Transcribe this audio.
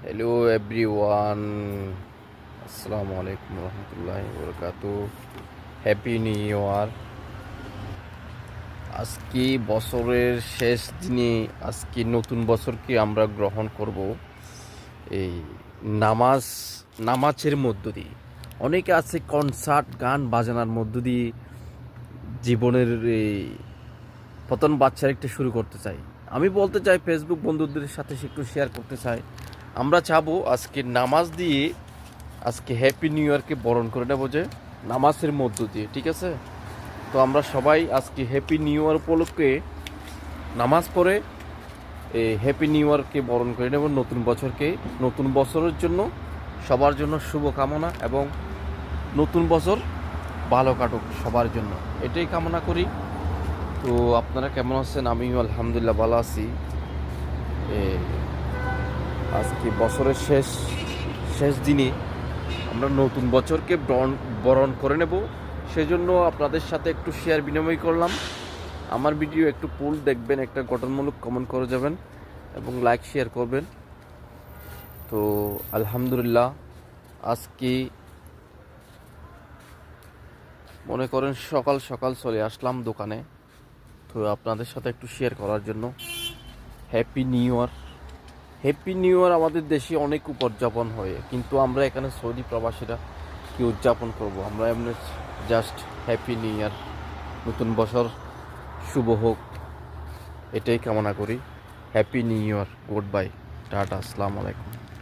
Hello everyone, আসসালামু আলাইকুম রহমতুল্লাহি বরকাতু। Happy new year. আজকে বছরের শেষ দিনে আজকে নতুন বছরকে আমরা গ্রহণ করব এই নামাজ নামাজের মধ্য দিয়ে। অনেকে আছে কনসার্ট গান বাজানোর মধ্য দিয়ে জীবনের এই প্রথম বাচ্চার একটু শুরু করতে চাই। আমি বলতে চাই ফেসবুক বন্ধুদের সাথে একটু শেয়ার করতে চাই। আমরা চাবো আজকে নামাজ দিয়ে আজকে হ্যাপি নিউ ইয়ারকে বরণ করে নেবো, যে নামাজের মধ্য দিয়ে, ঠিক আছে? তো আমরা সবাই আজকে হ্যাপি নিউ ইয়ার উপলক্ষে নামাজ পড়ে এই হ্যাপি নিউ ইয়ারকে বরণ করে নেব, নতুন বছরকে। নতুন বছরের জন্য সবার জন্য শুভ কামনা, এবং নতুন বছর ভালো কাটুক সবার জন্য, এটাই কামনা করি। তো আপনারা কেমন আছেন? আমিও আলহামদুলিল্লাহ ভালো আছি। আজকে বছরের শেষ শেষ দিনে আমরা নতুন বছরকে বরণ করে নেব, সেজন্য আপনাদের সাথে একটু শেয়ার বিনিময় করলাম। আমার ভিডিও একটু ফুল দেখবেন, একটা গঠনমূলক কমেন্ট করে যাবেন এবং লাইক শেয়ার করবেন। তো আলহামদুলিল্লাহ, আজকে মনে করেন সকাল সকাল চলে আসলাম দোকানে, তো আপনাদের সাথে একটু শেয়ার করার জন্য। Happy new year. Happy new year আমাদের দেশে অনেক উদযাপন হয়, কিন্তু আমরা এখানে সৌদি প্রবাসীরা কি উদযাপন করব? আমরা এমনি জাস্ট হ্যাপি নিউ ইয়ার, নতুন বছর শুভ হোক, এটাই কামনা করি। Happy new year, good bye, tata, আসসালামু আলাইকুম।